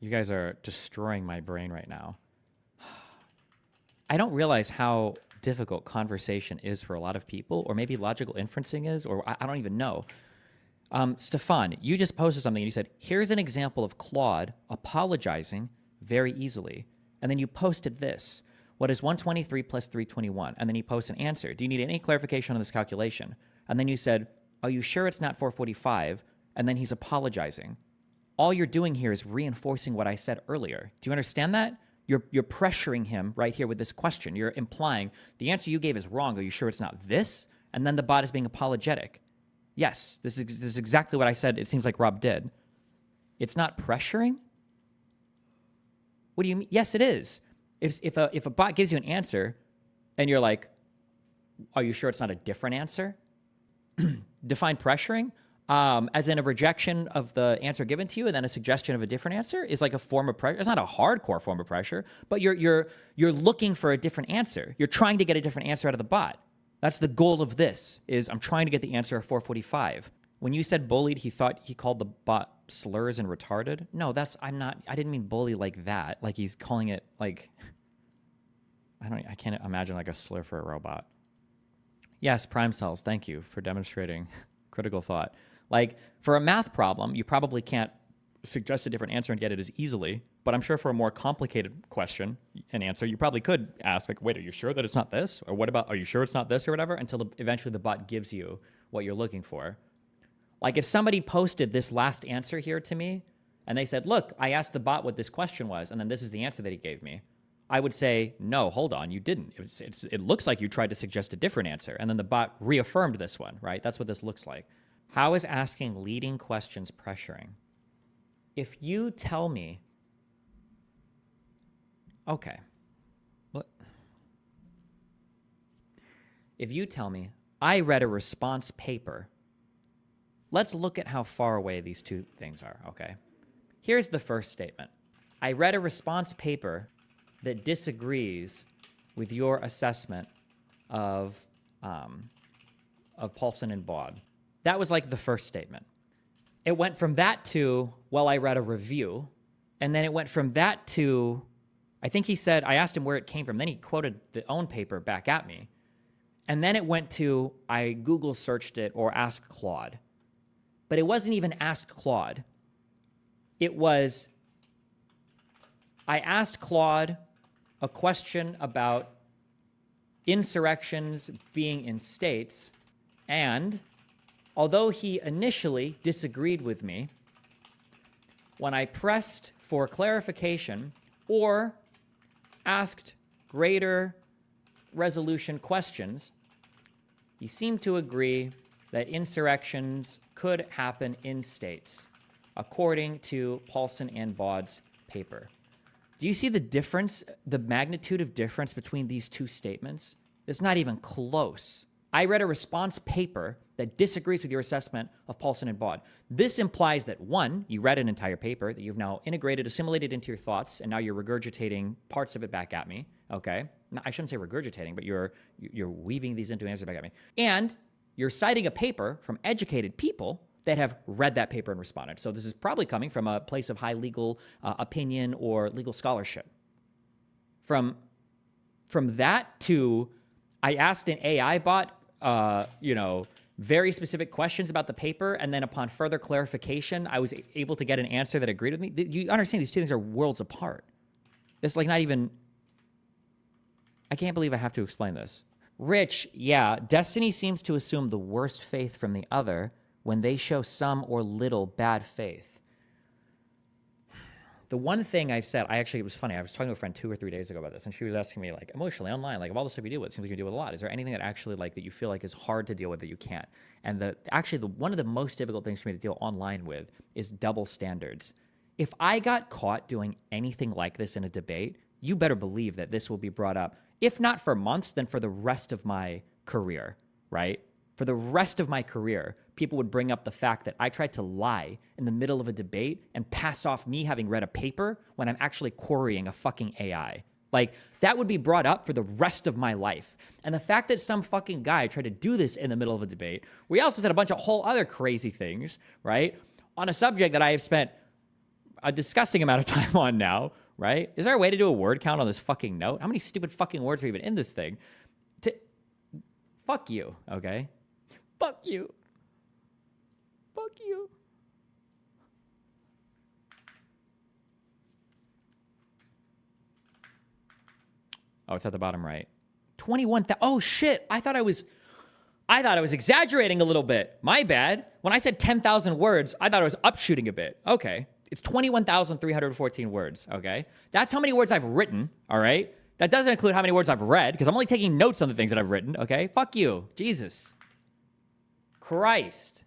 You guys are destroying my brain right now. I don't realize how difficult conversation is for a lot of people, or maybe logical inferencing is, or I don't even know. Stefan, you just posted something and you said, here's an example of Claude apologizing very easily. And then you posted this. What is 123 plus 321? And then you post an answer. Do you need any clarification on this calculation? And then you said, are you sure it's not 445? And then he's apologizing. All you're doing here is reinforcing what I said earlier. Do you understand that? You're pressuring him right here with this question. You're implying the answer you gave is wrong. Are you sure it's not this? And then the bot is being apologetic. Yes, this is exactly what I said. It seems like Rob did. It's not pressuring? What do you mean? Yes, it is. If a bot gives you an answer and you're like, are you sure it's not a different answer? Define pressuring as in a rejection of the answer given to you and then a suggestion of a different answer is like a form of pressure. It's not a hardcore form of pressure, but you're looking for a different answer. You're trying to get a different answer out of the bot. That's the goal of this, is I'm trying to get the answer of 445. When you said bullied, he thought he called the bot slurs and retarded. No, I didn't mean bully like that. Like he's calling it like, I can't imagine like a slur for a robot. Yes, prime cells, thank you for demonstrating critical thought. Like for a math problem, you probably can't suggest a different answer and get it as easily, but I'm sure for a more complicated question and answer, you probably could ask like, wait, are you sure that it's not this? Or what about, are you sure it's not this or whatever? Until eventually the bot gives you what you're looking for. Like if somebody posted this last answer here to me and they said, look, I asked the bot what this question was, and then this is the answer that he gave me. I would say, no, hold on, you didn't. It looks like you tried to suggest a different answer, and then the bot reaffirmed this one, right? That's what this looks like. How is asking leading questions pressuring? If you tell me, okay, what? If you tell me, I read a response paper, let's look at how far away these two things are, okay? Here's the first statement. I read a response paper that disagrees with your assessment of Paulson and Baud. That was like the first statement. It went from that to, well, I read a review. And then it went from that to, I think he said, I asked him where it came from. Then he quoted the own paper back at me. And then it went to, I Google searched it or asked Claude. But it wasn't even asked Claude. It was, I asked Claude a question about insurrections being in states, and although he initially disagreed with me, when I pressed for clarification or asked greater resolution questions, he seemed to agree that insurrections could happen in states, according to Paulson and Baud's paper. Do you see the difference, the magnitude of difference between these two statements? It's not even close. I read a response paper that disagrees with your assessment of Paulson and Baud. This implies that, one, you read an entire paper that you've now integrated, assimilated into your thoughts, and now you're regurgitating parts of it back at me, okay? No, I shouldn't say regurgitating, but you're weaving these into an answer back at me. And you're citing a paper from educated people that have read that paper and responded. So this is probably coming from a place of high legal opinion or legal scholarship. From that to, I asked an AI bot, very specific questions about the paper, and then upon further clarification, I was able to get an answer that agreed with me. You understand these two things are worlds apart. It's like not even, I can't believe I have to explain this. Rich, yeah, destiny seems to assume the worst faith from the other when they show some or little bad faith. The one thing I've said, it was funny, I was talking to a friend 2 or 3 days ago about this, and she was asking me, like, emotionally, online, like, of all the stuff you deal with, it seems like you deal with a lot. Is there anything that actually, like, that you feel like is hard to deal with that you can't? And one of the most difficult things for me to deal online with is double standards. If I got caught doing anything like this in a debate, you better believe that this will be brought up, if not for months, then for the rest of my career, right? For the rest of my career, people would bring up the fact that I tried to lie in the middle of a debate and pass off me having read a paper when I'm actually querying a fucking AI. Like, that would be brought up for the rest of my life. And the fact that some fucking guy tried to do this in the middle of a debate, we also said a bunch of whole other crazy things, right? On a subject that I have spent a disgusting amount of time on now, right? Is there a way to do a word count on this fucking note? How many stupid fucking words are even in this thing? Fuck you, okay? Fuck you. Fuck you. Oh, it's at the bottom right. 21,000. Oh shit! I thought I was exaggerating a little bit. My bad. When I said 10,000 words, I thought I was upshooting a bit. Okay, it's 21,314 words. Okay, that's how many words I've written. All right, that doesn't include how many words I've read because I'm only taking notes on the things that I've written. Okay, fuck you, Jesus Christ.